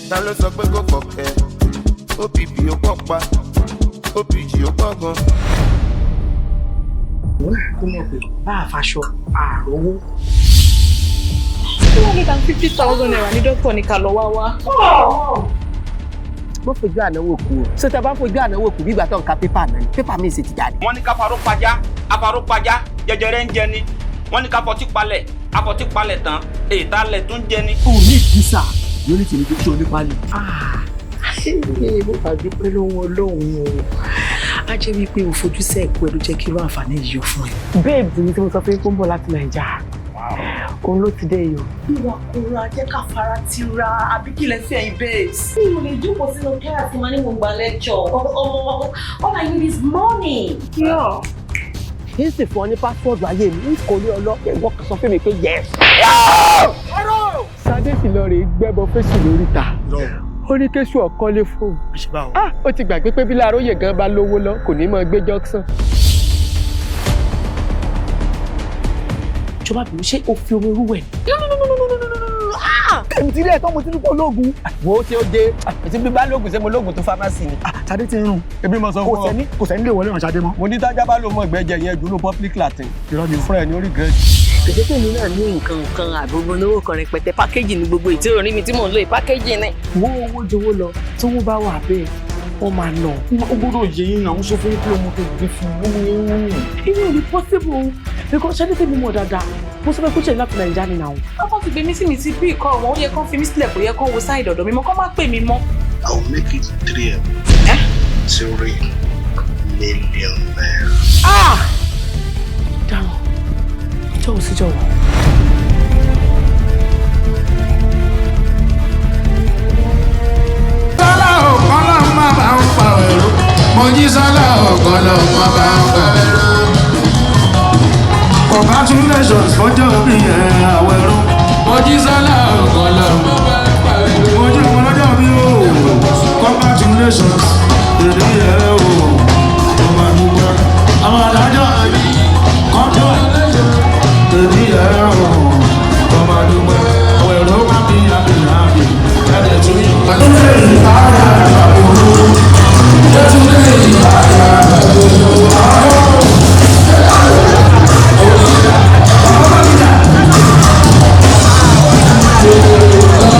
ta ló sọ pé kò fọ̀kẹ́ OPP ó pọ̀ pa OPG ó pọ̀ gan. kó mọ̀ pé bá a faṣọ àròwó. 250,000 naira ní dókítà ní ká lọ wá. mo fojú ànáwó kù o ṣé tẹ bá fojú ànáwó kù bí ìgbà tó ń ka pépà náà ni pépà mi sì ti jáde. wọ́n ní ká faró pajá jẹjẹrẹ ń jẹ ni wọ́n ní ká fọtí palẹ̀ tán èyí tá lẹ̀ tún jẹ ni. o ní ìdísà lórí tèmi tó ṣe onípálí. mo bá dúpẹ́ lọ́wọ́ Ọlọ́run o á jẹ́ wípé o fojú sí ẹ̀kú ẹ̀ ló jẹ́ kí irú àǹfààní yìí yọ fún ẹ. bẹ́ẹ̀ bí mi tí mo sọ pé kó ń bọ̀ láti Nàìjà òun ló ti dé yìí o. ìwà kòrò ajẹ́ ká fara ti ra àbí kí lẹ fẹ́ yín babes. mi ò lè jókòó sínú kẹ́rà tí màá ní mo gba lecture ọmọ all I need is money. kì í sì fún ọ ní pásítọ̀dù ayé mi kò ní ọlọ́pẹ̀ ìwọ kan sọ fún mi pé yes. Sadé sì lọ rèé gbẹ́bọ fésù lórí ta ó ní kéṣù ọ̀kọ́lé fóun. ó ti gbàgbé pé bí Láróyè gan bá lówó lọ kò ní mọ gbé jọ́ksàn. ìjọba bìí ṣé o fi omi rúwẹ̀. èmi ti rí ẹ̀tọ́ mo ti ní kó lóògùn. wo ṣe ó dé àti bí bá lóògùn ṣé mo lóògùn tó fámásì ni. Ṣadé ti ń rùn ebi mo sọ fún ọ kò sẹ́ni lè wọlé ràn Ṣadé mọ́. mo ní tájá bá lò mọ ìgbẹ́jẹ yẹn jù ló public latin irọ́ ni o. fún ẹ ní orí gírẹ́jì. kèké tèmi náà ní nǹkan àgbogbo olówó kan rẹpẹtẹ pákéjì ní gbogbo ìtí orí mi tí mò ń lò pákéjì náà. wo owó jowó lọ tí wọ́n bá wà bẹ́ẹ̀ wọ́n máa nà. ó gbọ́dọ̀ yẹ yín náà ń sọ fún pé ọmọ tó gbé fún ọmọ yẹn ń rùn. inú ò ní possible because Ṣadé tèmi mọ̀ dáadáa mo sọ pé kó ṣe láti Nàìjíríà ni náà. wọ́n ti gbé mi sí mi ti bí ìkọ́ wọn ó yẹ kán fi mí sílẹ̀ kó yẹ kán wo sáìdì ọ̀dọ̀ mi mọ́ kán má pè mí mọ́. I will make it 3 million naira. dáhùn jọ̀wọ́ sí jọ̀wọ́. sálà ọ̀kọ́lọ́ máa bá ń pa ẹ̀rọ mo jí sálà ọ̀kọ́lọ́ máa bá ń pa ẹ̀rọ. Congratulations fọjọ́ bí ẹ̀ àwẹ̀rọ mo jí sálà ọ̀kọ́lọ́ máa bá ń pa ẹ̀rọ. mo jí ọmọ lọ́jọ́ bí o congratulations èdè ẹ̀ o ọmọ àdúgbò àwọn adájọ́ àbí kọ́jọ́ èdè ẹ̀ o ọmọ àdúgbò àwẹ̀rọ máa bí àbí ẹ̀dẹ̀ tó yẹ. Oh,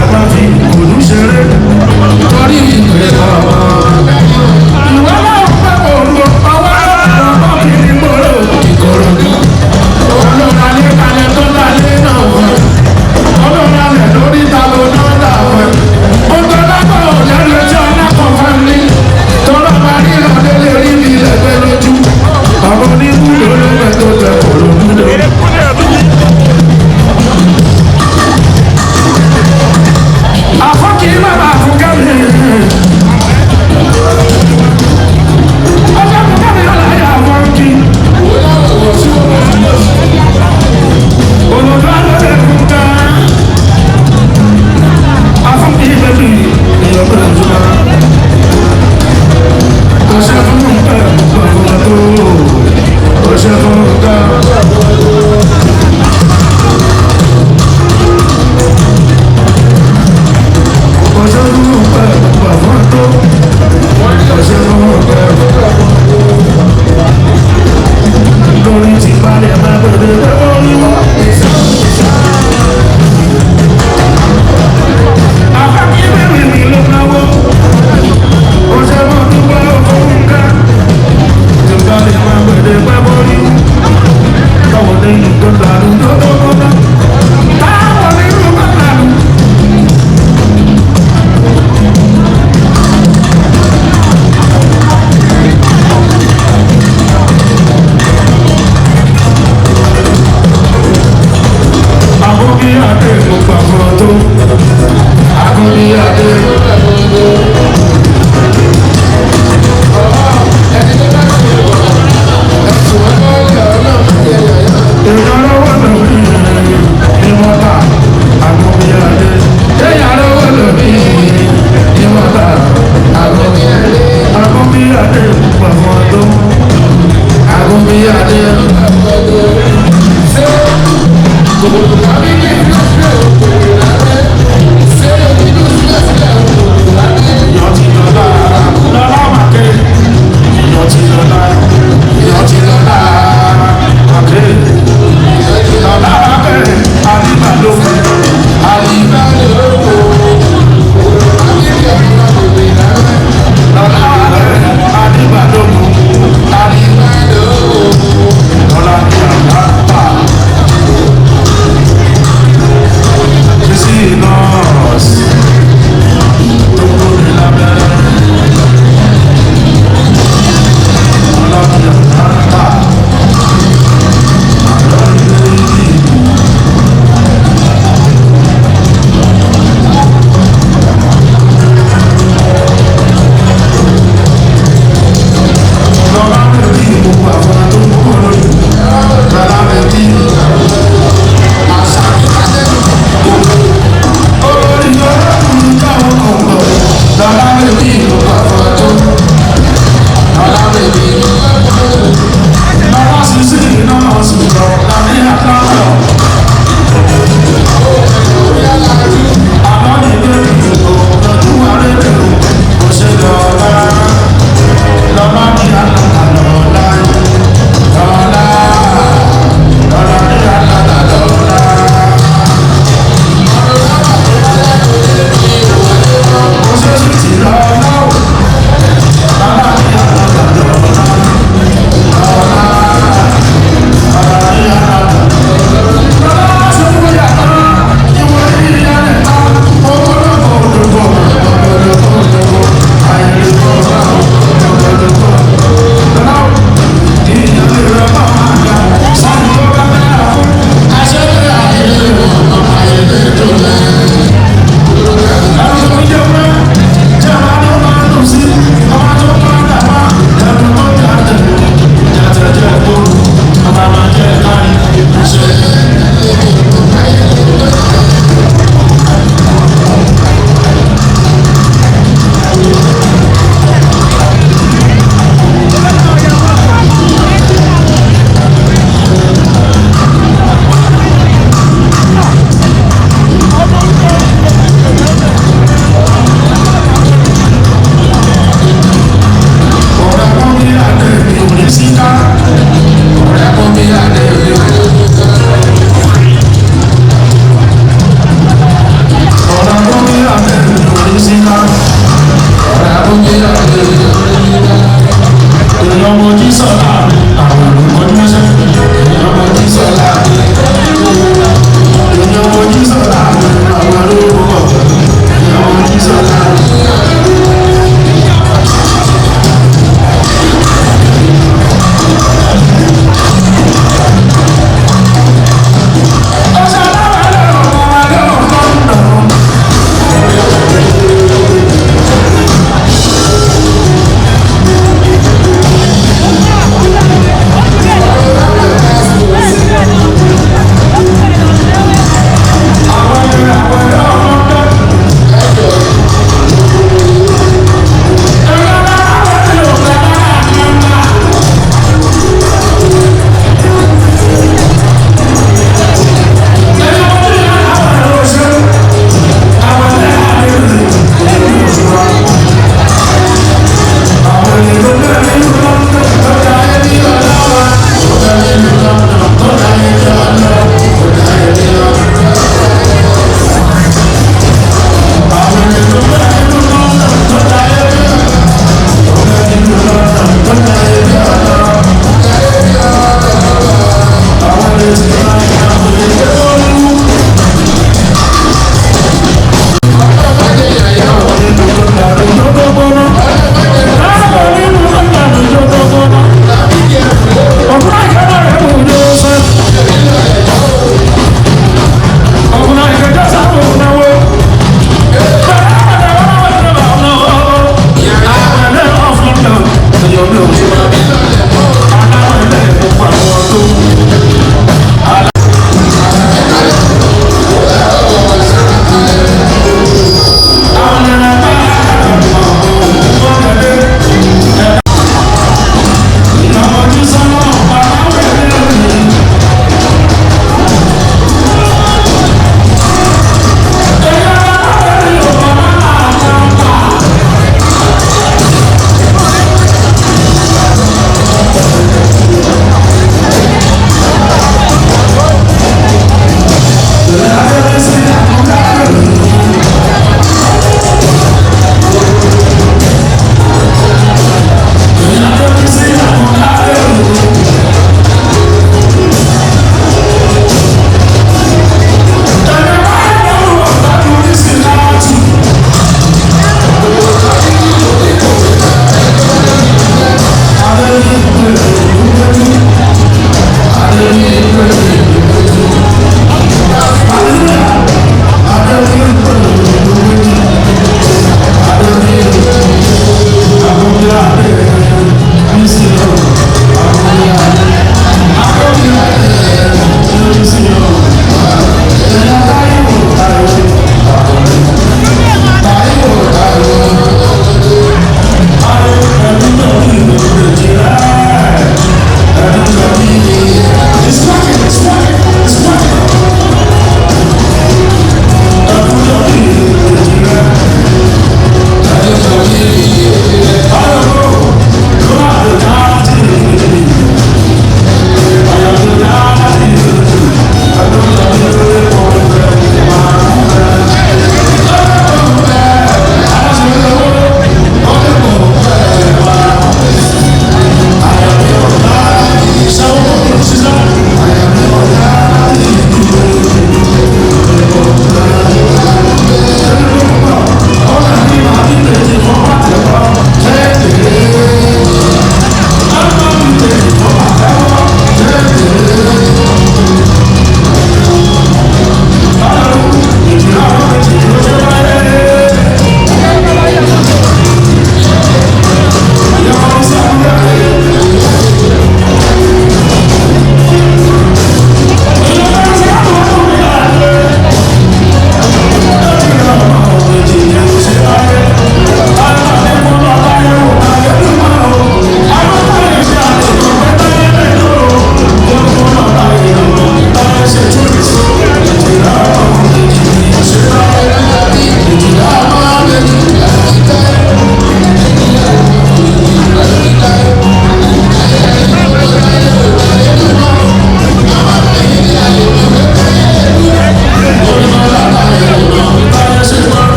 ẹ má fi kòlù ṣeré torí ìpè ọmọ. ìwọ náà pẹ́ òru ọwọ́ ọmọ mi ní gbòòrò ìkòròdú. olóra ní kalẹ̀ tó lálé náà wọ̀. olóra lẹ̀ lórí ta ló náà dà wọ̀. ó tó lábọ̀ òjẹ́rú tí ọ̀nà kan fún mi. tọ́lá máa rí ìrọ̀lẹ́ lè rí mi lẹ́gbẹ́ lójú. àwọn oníbùdó ló fẹ́ tó tẹ kòròdú lọ. àfọ́kì bàbá àfúkẹ́mi. ọjọ́ àfúkẹ́mi ọ̀làyà àfọ́kì. olùdó àlọ́lẹ̀ fúnkẹ́. àfọ́kì bẹ́bí ìyọ̀bẹ̀ ìjọba. ọ̀sẹ̀ fúnkẹ́ bàbá tó. ọ̀sẹ̀ fúnkẹ́. Lórí ti balẹ̀ máa bẹ̀rẹ̀ lórí wọn. Àfáàkì bẹ̀rẹ̀ mi ló náwó. Ó ṣe mọ́ dúpẹ́ òfin ká. Ti balẹ̀ máa bẹ̀rẹ̀ pẹ́ bọ́rí. Báwo ni nǹkan dàrú lọ́dọ́dọ́dọ́? Báwo ni nǹkan dàrú? Agobíyàdé mo gbà fún ọ tó. Agobíyàdé. Ìyàlọ́wọ́ lórí ìmọ̀ta. Agobíyàdé. Ìyàlọ́wọ́ lórí ìmọ̀ta. Agobíyàdé. Agobíyàdé mo gbà fún ọ tó. Agobíyàdé. Say,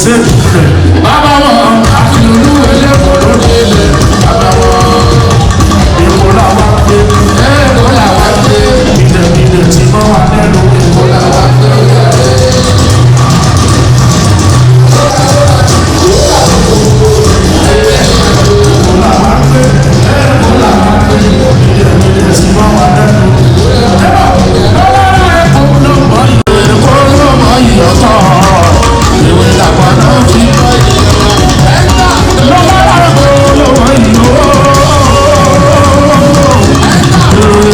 ṣe rẹ̀ bàbá wọn àti olú ẹlẹ́kọ̀ọ́ lórí ilẹ̀ bàbá wọn. Èkó làwọn gbé Èkó làwọn gbé ìdẹ̀bìdẹ̀ tí wọ́n wà lẹ́nu Èkó làwọn gbé yàrá. Èkó làwọn gbé Èkó làwọn gbé ìdẹ̀bìdẹ̀ tí wọ́n wà lẹ́nu. Èkó ló mọ ìyọ̀tọ̀ ìwé làwọn náà fi mọ ìyọ̀tọ̀. Lọ́wọ́ Èkó ló mọ ìyọ̀tọ̀.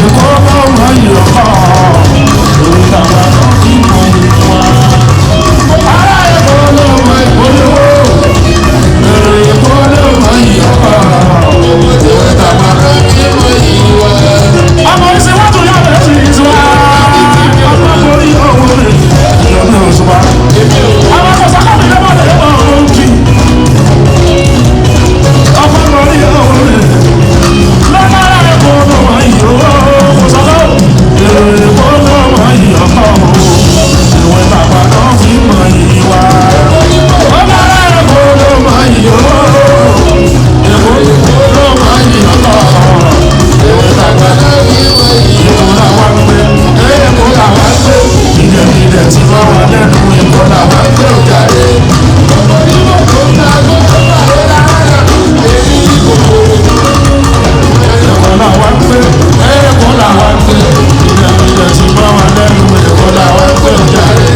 Èkó ló mọ ìyọ̀tọ̀ ìwé làwọn náà fi mọ ìyọ̀tọ̀. Ará Èkó ló mọ ìpolówó. Èkó ló mọ ìyọ̀tọ̀ ìwé làwọn náà fi mọ ìyọ̀tọ̀. Ọmọ ìsìnwájú yàtọ̀ sí ìsìnwá. Ọmọ borí ọ̀hún rẹ̀ ìjọba òṣùpá. Àwọn akọ̀sọ́kọ̀ mi lọ́wọ́ tẹ̀lé bọ̀ ọ̀hún kì. Ọmọ borí ọ̀hún rẹ̀ lọ́wọ́ Èkó ló mọ ìyọ̀tọ̀. Kọ̀sọ́kọ̀ Èkó ló mọ ìyọ̀tọ̀. Ìwé bàbá náà fi mọ ìwà. Ọmọ Èkó ló mọ ìyọ̀tọ̀. Èkó ló mọ ìyọ̀tọ̀. Ìwé bàbá náà fi mọ ìwà. Èkó làwọn gbé Èkó làwọn gbé ìdẹ̀bìdẹ̀ tí wọ́n wà lẹ́nu Èkó làwọn gbé òjàre. Èkó làwọn gbé Èkó làwọn gbé ìdẹ̀bìdẹ̀ tí wọ́n wà lẹ́nu Èkó làwọn gbé òjàre.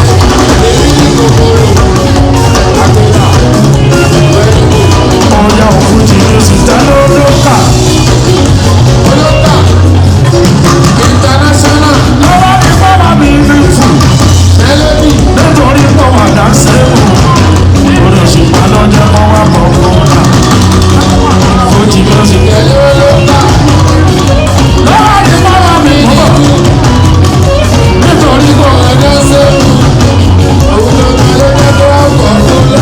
Ọjà òfin ti ní sísá lólókà. International. Lọ́wọ́ ní fọ́ọ̀mà mi ní fún. Nítorí fọ́ọ̀mà dá sẹ́wọ̀n. Olùsùnmọ́ lọ́jọ́ kan wá bọ̀ fún ọ̀nà. Ó ti lọ sí tẹ̀lé olóńgbà. Lọ́wọ́ ní fọ́ọ̀mà mi ní fún. Nítorí fọ́ọ̀mà dá sẹ́wọ̀n. Olùsùnmọ́ lọ́jọ́ kan wá bọ̀ fún ọ̀nà.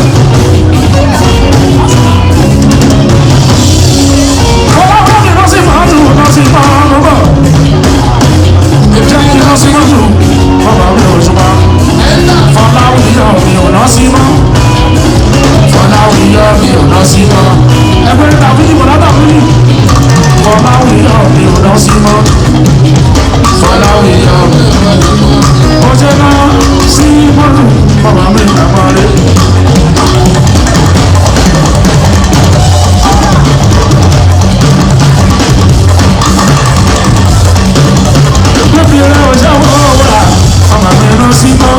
Ọlọ́wọ́ mi lọ sí màálù lọ sí màálù bọ̀. Jẹ́ kí lọ sí mọ́tò, ọba mi ò ṣùgbọ́n. Fọláwíyọ̀ mi ò lọ sí mọ́. Fọláwíyọ̀ mi ò lọ sí mọ́. Ẹgbẹ́ tàbí ìbọ̀lá tàbí. Fọláwíyọ̀ mi ò lọ sí mọ́. Fọláwíyọ̀ mi ò lọ sí mọ́. Ó jẹ́ lọ sí mọ́tò, ọba mi ò dàgbà rẹ̀. Lóbìnrin ọjọ́ wọ́n wà, ọmọ mi lọ sí mọ́.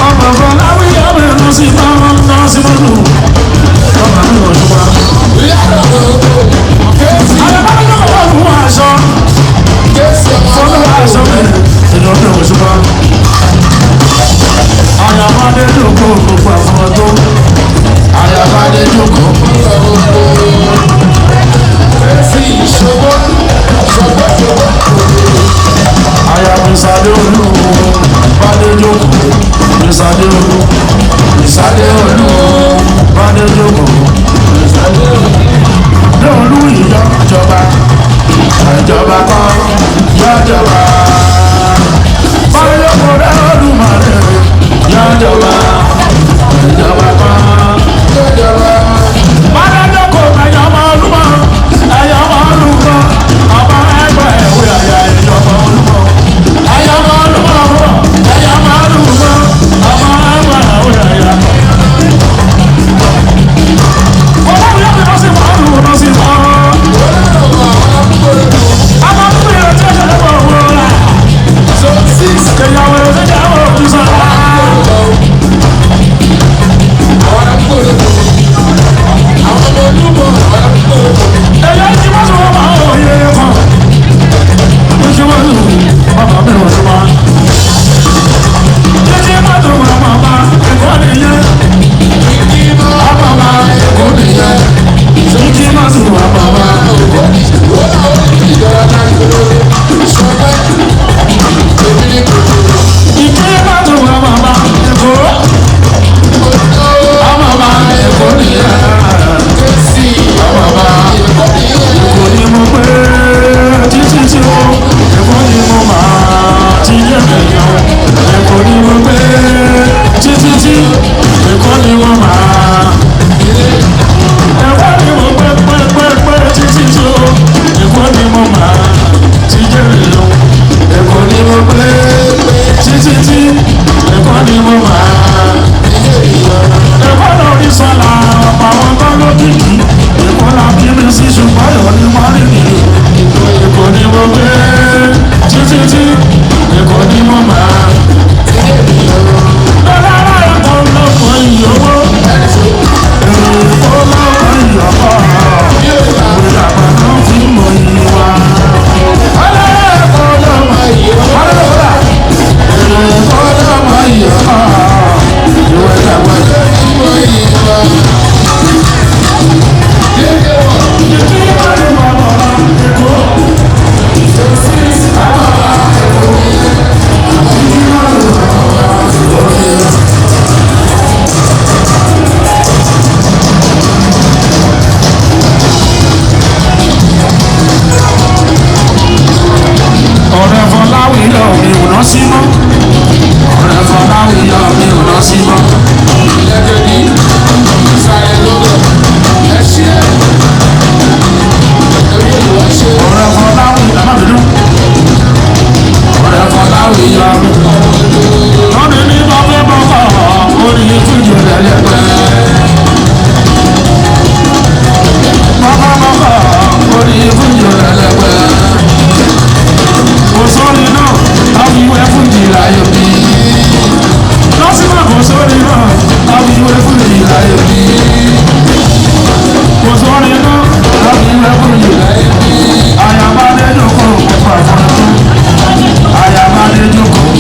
Ọmọ Fọláwíyọ̀ mi lọ sí mọ́, lọ sí mọ́ nù. Ọmọ mi lọ sí mọ́. Àyàbá mi lọ́wọ́ wọ́n fún aṣọ. Fọlọ́ aṣọ mi, èèyàn mi ò sí mọ́. Àyàbá dé lóko gbogbo àwọn tó. Àyàbá dé lóko gbogbo àwọn tó. Sí ìṣòwò. Aya Misade Olú, Bádéjókòó, Misade Olú, Misade Olú, Bádéjókòó, Misade Olú. Ní olú ìjọba, ìjọba kan, yọjọba. Bádéjókòó rẹ̀ Olúmọ̀rẹ́, yọjọba, ìjọba kan, yọjọba. Bádéjókòó ẹ̀yọ́ ọmọ Olúmọ̀, ẹ̀yọ́ ọmọ Olúmọ̀, ọmọ ẹgbẹ́ ìwé àyà ìjọba Olúmọ̀. Ẹ̀yọ́ ọmọ Olúmọ̀ bọ̀, ẹ̀yọ́ ọmọ Olúmọ̀, ọmọ ẹgbẹ́ ìwé àyà. Fọláwíyọ̀ mi lọ sí màálù lọ sí mọ́. Ọmọ mi ò tí ó ṣẹlẹ̀ bọ̀ wọ́n rà. gbé títí tí ẹ̀kọ́ ni mo máa. ẹ̀kọ́ lórí sọ́la ọ̀pọ̀ àwọn tó lókìkí ẹ̀kọ́ la bí mi sí ṣùgbọ́n ìwọ ni mo rí mi. ẹ̀kọ́ ni mo gbé títí tí ẹ̀kọ́ ni mo máa. lọ́lára ẹ̀kọ́ lọ́pọ̀ ìyówó ẹ̀kọ́ lọ́pọ̀ ìyọ̀kọ́ ìlànà náà fi mọ ìwà. ẹ̀kọ́ lọ́pọ̀ ìyọ̀kọ́ ẹ̀kọ́ lọ́pọ̀ ìyọ̀kọ́ ìwà ìdàgbà fi mọ ìwà. ọ̀rẹ́ Fọláwíyọ̀ mi ò ná sí mọ́ ọ̀rẹ́ Fọláwíyọ̀ mi ò ná sí mọ́. ọ̀rẹ́ Fọláwíyọ̀ má bínú ọ̀rẹ́ Fọláwíyọ̀ mi lọ́ni ní bọ́fẹ́ bọ́fọ́ orí fíjì lẹ́lẹ́gbẹ́ bọ́fẹ́ bọ́fọ́ orí fíjì lẹ́lẹ́gbẹ́. kò sórí náà láti wẹ́ fún ìlà yòókì lọ́sibọ̀ kò sórí náà láti wẹ́ fún ìlà yòókì kò sórí náà láti wẹ́ fún ìlà yòókì àyàbá dé jókòó pàfọ́nù àyàbá dé jókòó.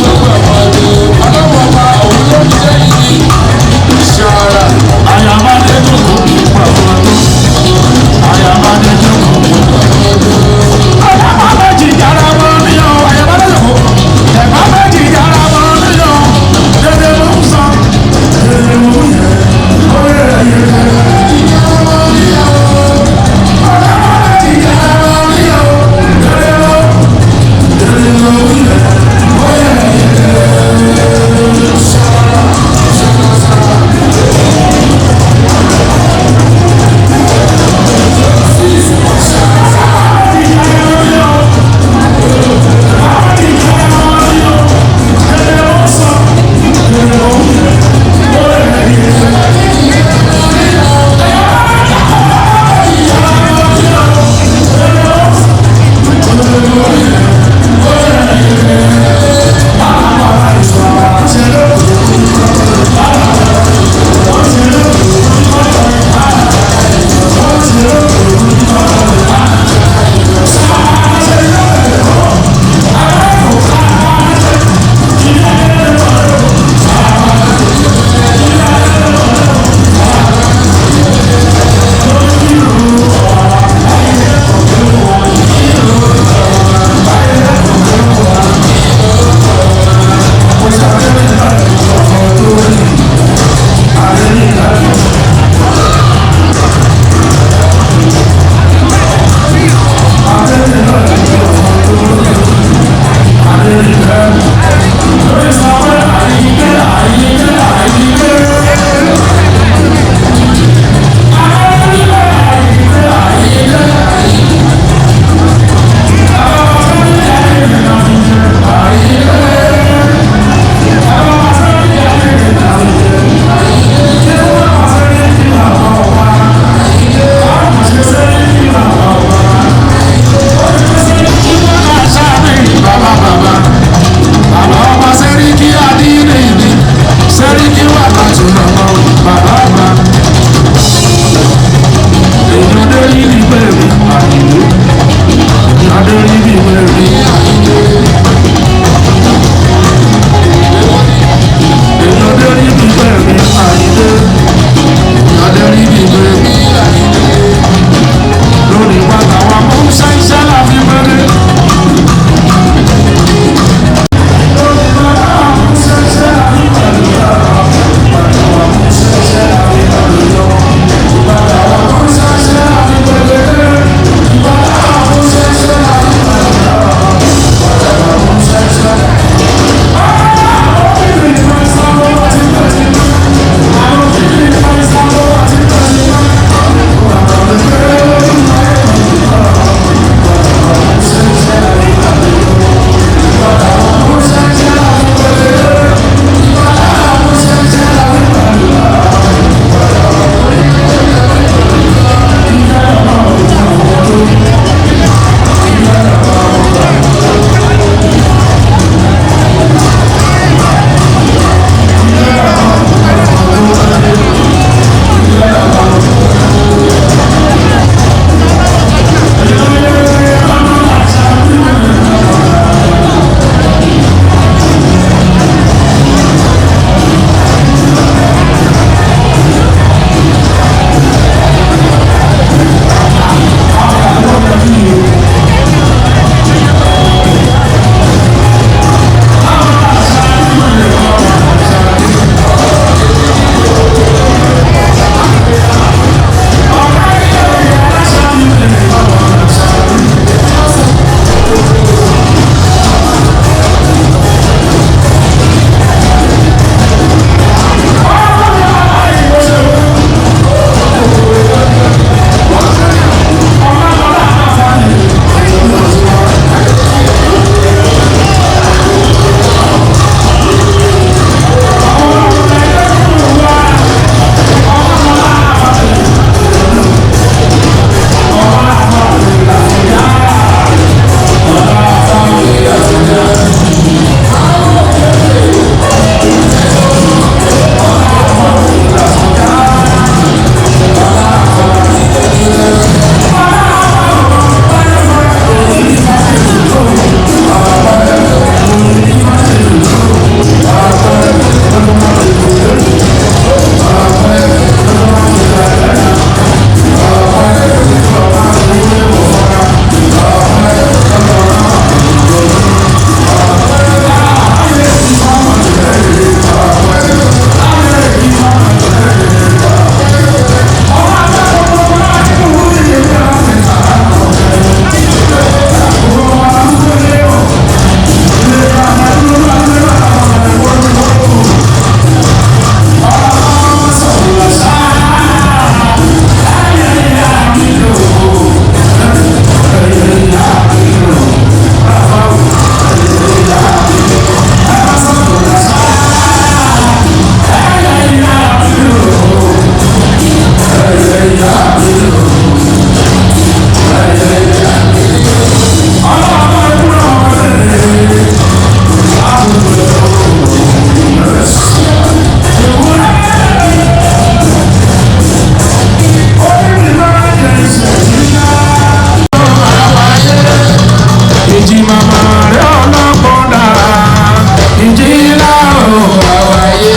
ìjìlá o àwáyé.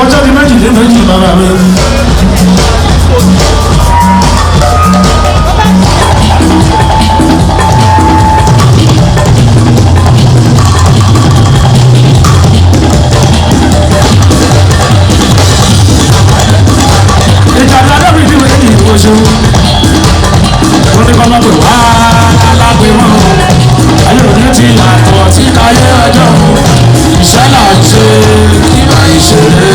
ọjọ́ di méjì bàbá mi. ìjàdá dábì tí mo ní ìwòsàn wọ́n ní kọ́ máa pè wá alágbè wọn ayé òní ti yàtọ̀ tí káyé ọjọ́ iṣẹ́ là ń ṣe kí máa ń ṣeré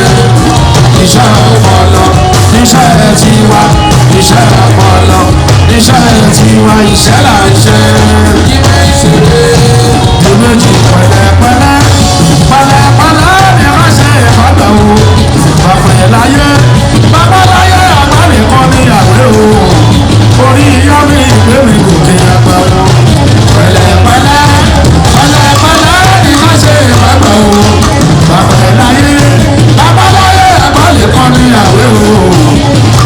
iṣẹ́ ọpọlọ iṣẹ́ tiwa iṣẹ́ ọpọlọ iṣẹ́ tiwa iṣẹ́ là ń ṣe kí máa ń ṣeré ìméjì pẹ̀lẹ́pẹ̀lẹ́ pẹ̀lẹ́pẹ̀lẹ́ ni wọ́n ṣe ìfọ̀gbà wo bàbá láyé bàbá láyé àgbàlẹ̀ kọ́ ní àwẹ̀ o orí iyọ́ mi ìgbé mi kò kí n gbà wo pẹ̀lẹ́pẹ̀lẹ́ pẹ̀lẹ́pẹ̀lẹ́ ni wọ́n ṣe ìfọ̀gbà wo bàbá láyé bàbá láyé àgbàlẹ̀ kọ́ ní àwẹ̀ o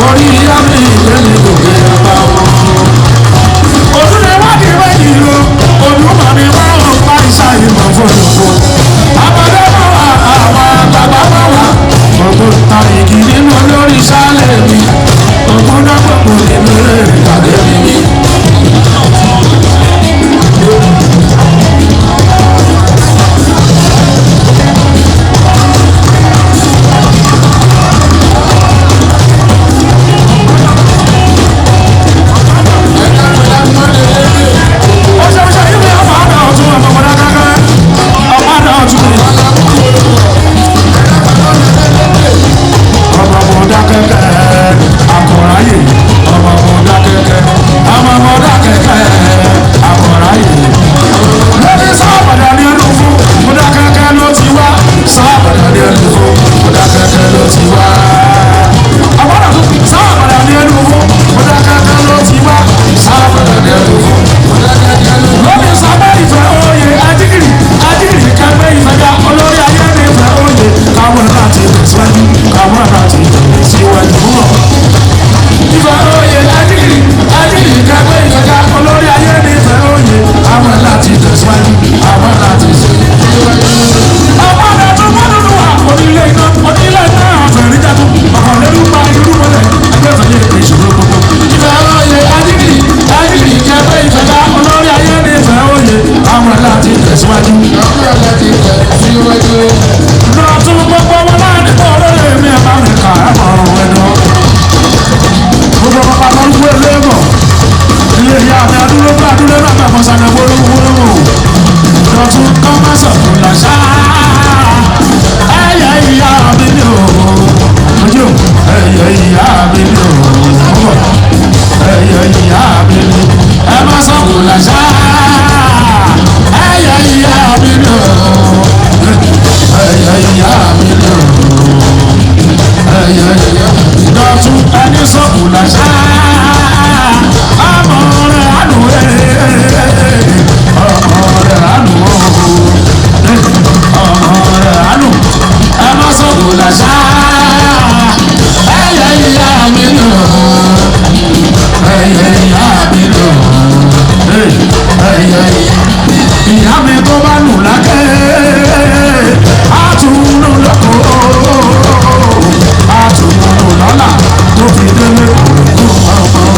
orí iyọ́ mi ìgbé mi kò kí n gbà wo. òtún ni wọ́n di méjì o olùmọ̀ ni wọ́n ń pa ìṣàyè mọ̀ fòlùfò àbọ̀dé mọ̀ wá àwọn àgbàgbà mọ̀ wá gbogbo tàríkì nínú olórí sálẹ̀ mi gbogbo náà gbogbo nínú rẹ̀ ìpàdé mi. ìyá mi tó bá nù lákẹ́ àtúnú lọ́kọ̀ àtúnú lọ́la tó fi délé kúrò ọmọ.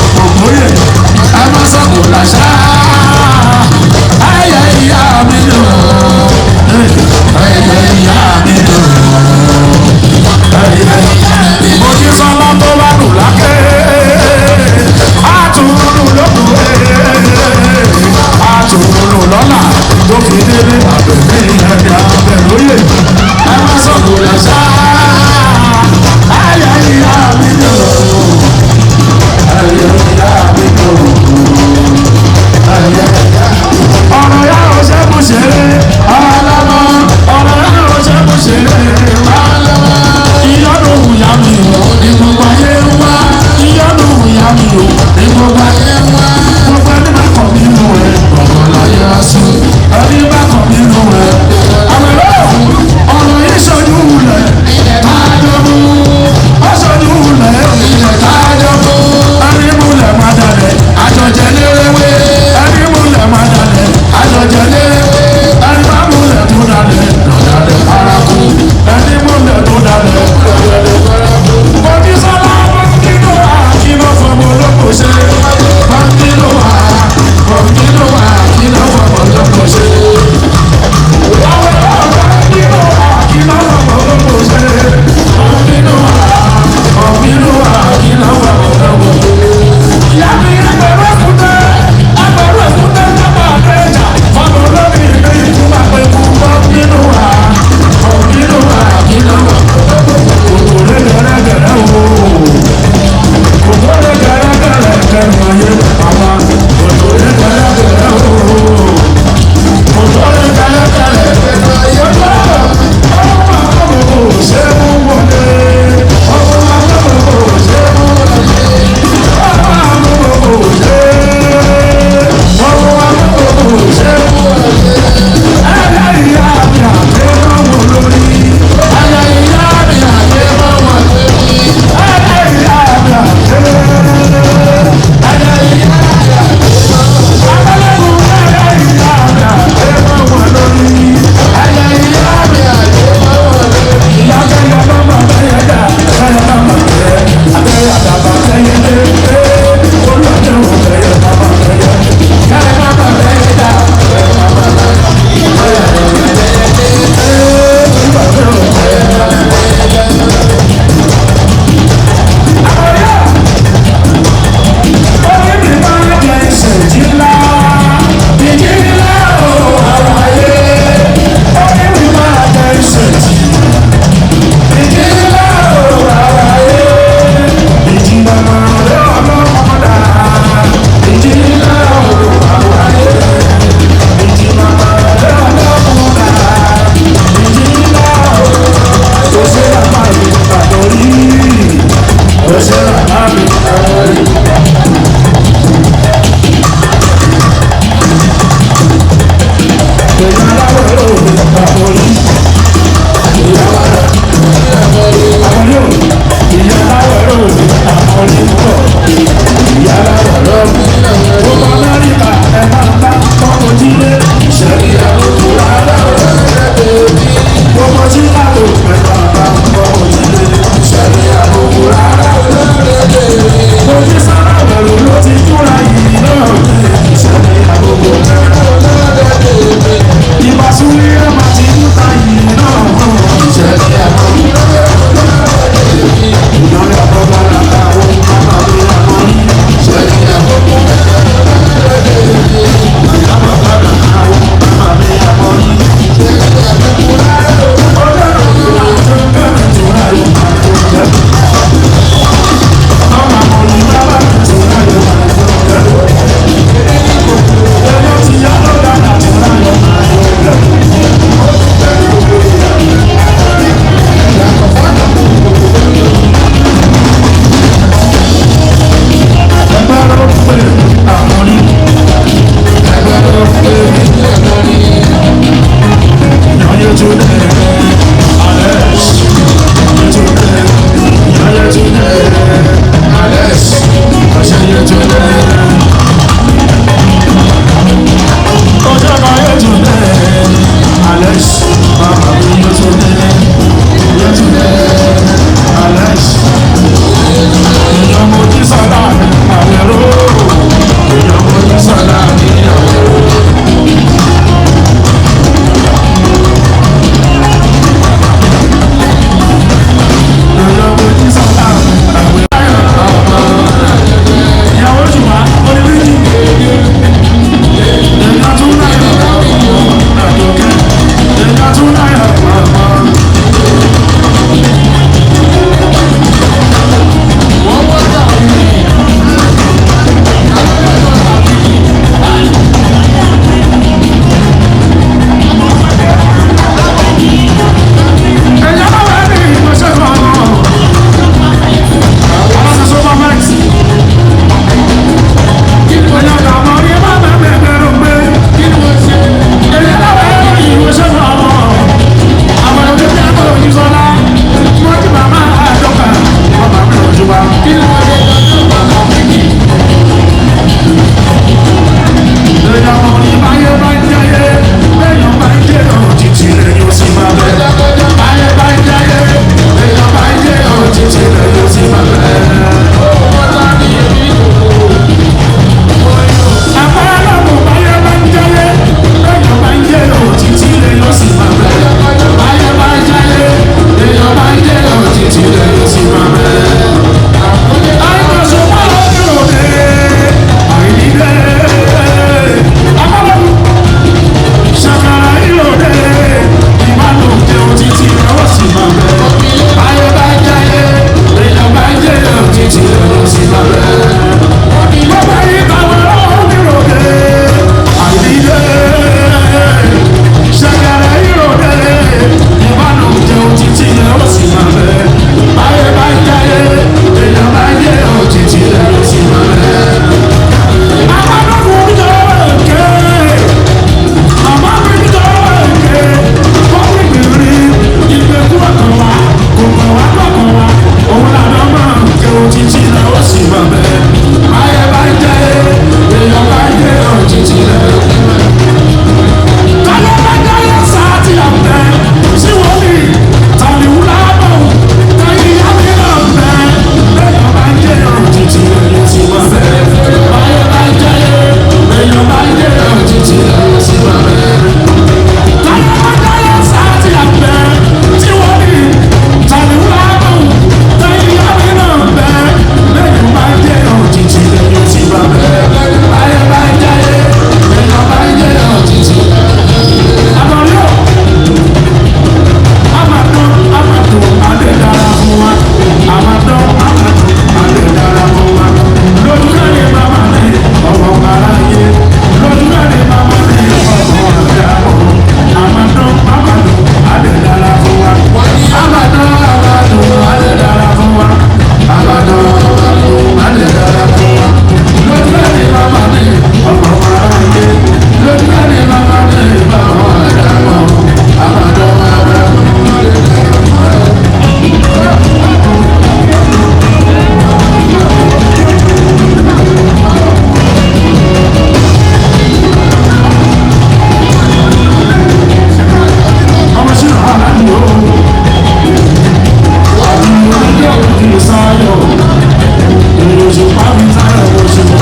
Òṣùpá mi sáyà wọ́n ṣe o.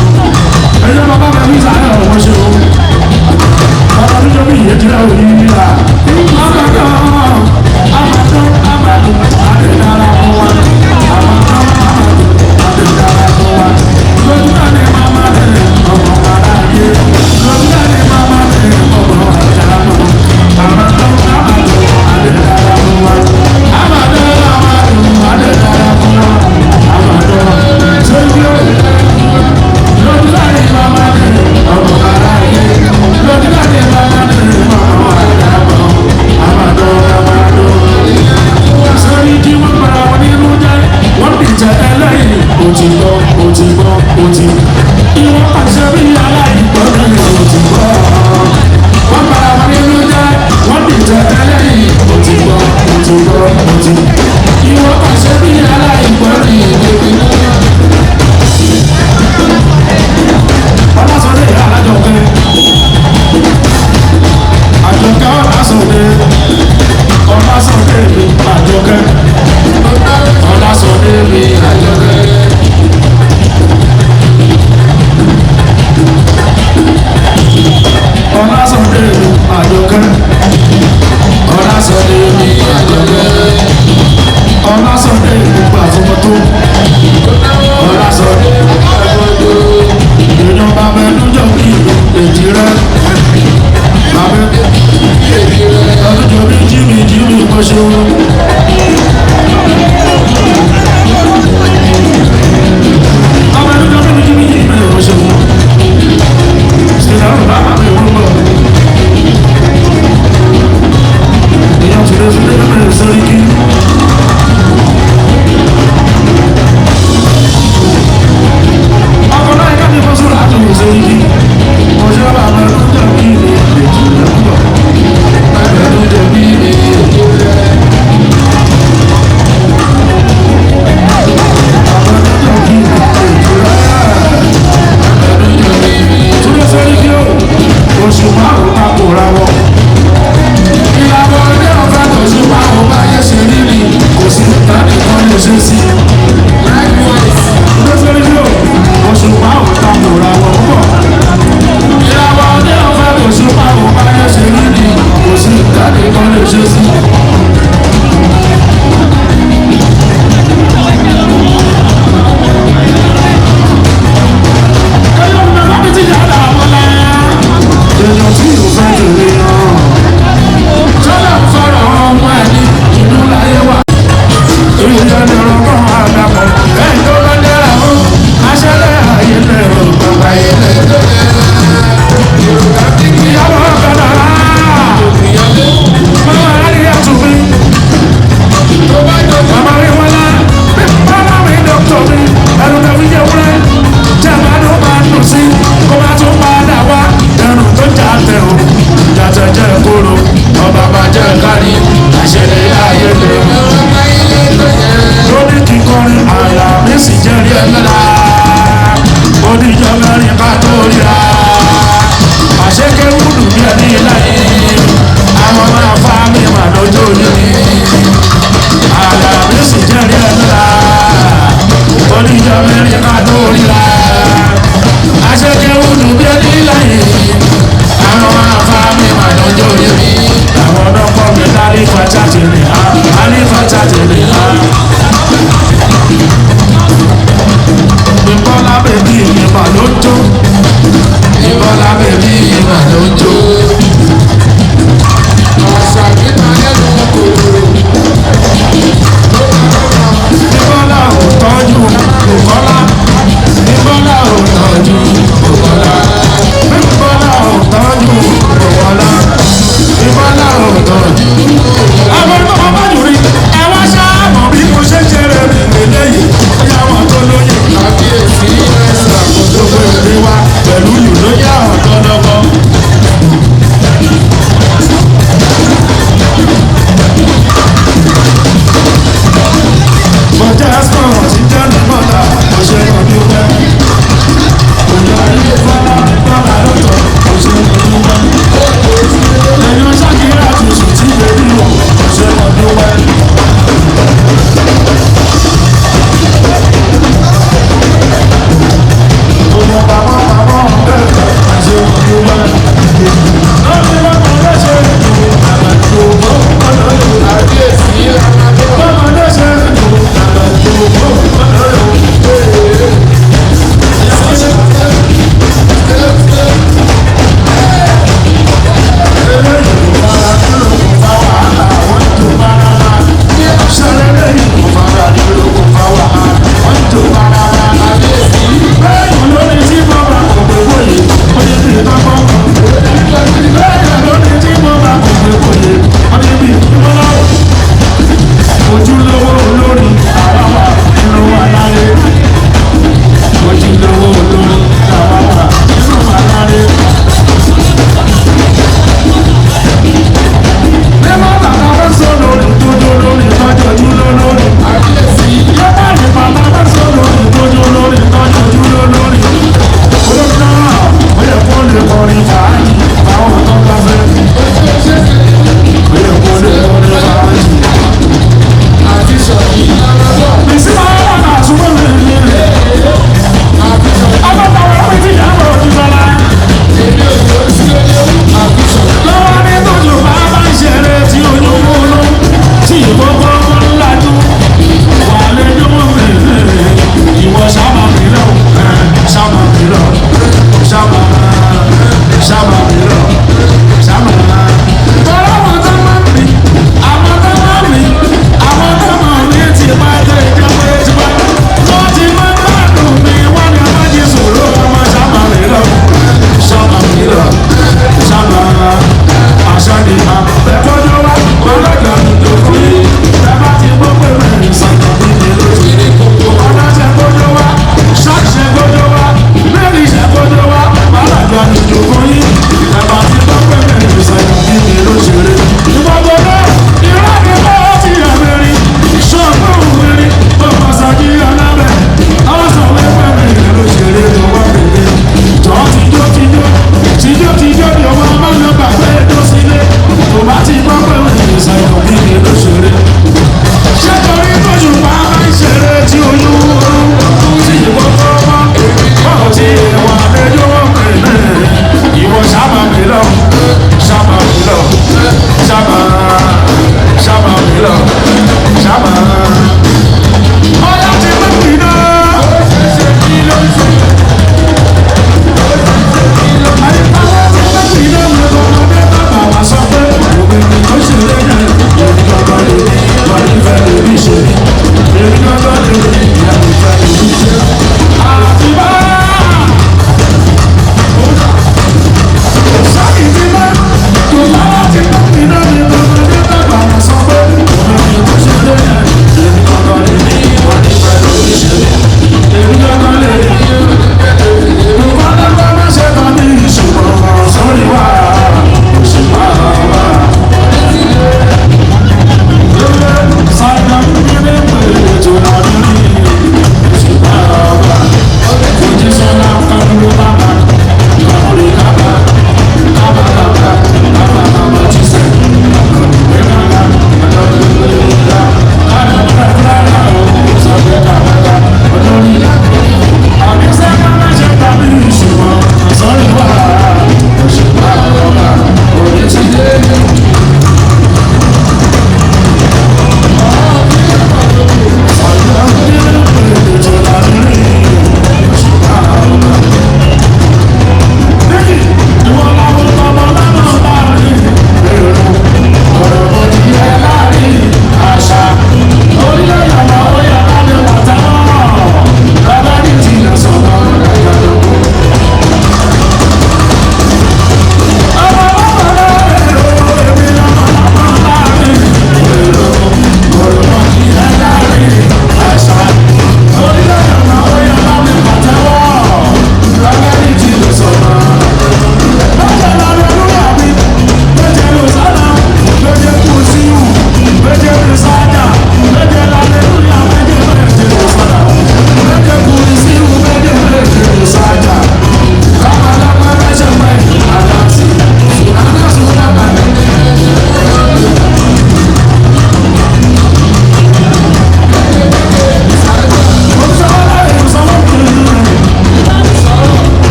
Ẹyẹ bàbá mi sáyà wọ́n ṣe o. Bàbá mi jọ bí ìyẹn ti rẹ̀ òní nílà. Àbàdàn àdédára fún wa. Àbàdàn àdédára fún wa. Lójúdá ni màmá rẹ̀ ọmọ ara yé. Lójúdá ni màmá rẹ̀ ọmọ àjà mọ́. Àbàdàn àdédára fún wa. Àbàdàn àdédára fún wa. Àbàdàn sójú. Lójúdá ni màmá rẹ̀ ọmọ ara yé. Lójúdá ni màmá rẹ̀ ọmọ àjà mọ́. Àbàdàn. Sọ́rí kí wọ́n para wọn nínú jẹ́, wọ́n dìtẹ̀ ẹlẹ́yìn. Ó ti gbọ́. Ìwọ́n pàṣẹ bí aláìgbọ́ ní ó ti gbọ́. Wọ́n para wọn nínú jẹ́, wọ́n dìtẹ̀ ẹlẹ́yìn. Ó ti gbọ́. Ìwọ́n pàṣẹ bí aláìgbọ́ ní Ọlásọdé alájọkẹ́. Àjọkẹ́ Ọlásọdé. Ọlásọdé mi àjọkẹ́. Ọlásọdé mi àjọkẹ́. Ọlásọdé mi àjọkẹ́. Ọlásọdé mi àjọkẹ́. Ọlásọdé mi pàṣẹmọ́tò. Ọlásọdé mi pàṣẹmọ́tò. Èèyàn bàbá ẹnu jọ bí èjì rẹ. Bàbá ẹnu jọ bí jími kọ́ṣẹ́ wọn. Bàbá ẹnu jọ bí jími kọ́ṣẹ́ wọn. Ṣèlú àwọn bàbá mi ò rúbọ. Èèyàn tún lè fi lé mẹ́rin sórí kí. Ọkọ̀ náà ẹ̀ka mi fọ́ sórí àtúnwò sórí kí. Ọjọ́ bàbá ẹnu jọ bí èjì rẹ púpọ̀. Ẹnu jọ bí èjì rẹ. Oṣù márùn-ún papò ra wọ. Ìlànà ilé ọ̀fẹ́ lóṣù márùn-ún bá yẹ ṣe rí ni kò sí tàbí kan lè ṣe sí. Oṣù márùn-ún papò ra wọ púpọ̀. Ìlànà ilé ọ̀fẹ́ lóṣù márùn-ún bá yẹ ṣe rí ni kò sí tàbí kan lè ṣe sí. Èèyàn tí yóò fẹ́ tèmi hàn. Sọ́dọ̀ ń fọ̀rọ̀ ọmọ ẹ̀ ní inú láyé wa. Èèyàn dẹ̀rọ̀ kọ́ àdàpọ̀. Ẹ̀yìn tó bá dẹ́ra ó. Aṣẹ́lẹ̀ ayé lẹ̀rọ bàbá ayé lẹ̀rọ. Ìyàwó ọ̀kadà rà. Mama rí àtúnfí. Mama rí wọlé. Mama rí dọ́kítọ̀ mi. Ẹnu tẹ̀wé jẹ́ wúrẹ́. Jẹ́ àbádọ́ máa ń dùn sí. Kó má tún padà wá. Ẹnu tó jà tẹ̀ o. Jàtẹ̀ jẹ́ kóró. Ọba bàjẹ́ kárí. Àṣẹlẹ̀ ayé lè. Lóní kíkọrin àyà mi sì jẹ́ rí ẹlẹ́la. Oníjọ mẹ́rin ká tó ríra. Àṣekẹ́ wúdù bí ẹni láyé. Àwọn máa fa mi mà lójó níbi. Àyà mi sì jẹ́ rí ẹlẹ́la. Oníjọ mẹ́rin ká tó ríra. Àṣekẹ́ wúdù bí ẹni láyé. Àwọn máa fa mi mà lójó níbi. Àwọn ọ̀dọ́kọ̀ mi lárí fàjà tèlè ha. Lárí fàjà tèlè ha. Ìbọ́lá bèbí ìmà ló jó. Ìbọ́lá bèbí ìmà ló jó. Àṣàbí máa lẹ́nu kòkòrò. Ìbọ́lá ò tọ́jú Bùkọ́lá. Ìbọ́lá ò tọ́jú Bùkọ́lá. Ìbọ́lá ò tọ́jú Bùkọ́lá. Ìbọ́lá ò tọ́jú. Àwọn ọmọ bàbá jù rí. Ẹ wá ṣáà mọ̀ bí mo ṣe ṣe rẹ̀ rìn lélẹ́yìí. Ẹ̀yà wọn tó lóye. Àbíyèsí ẹ̀sìn àkójọ pẹ̀lú wa pẹ̀lú ìlóyà ọ̀dọ́dọ́gbọ́. Bọ̀jẹ́ ẹ̀sán ti jẹ́ nígbàdá, ọ̀ṣẹ́ ọdún pẹ́.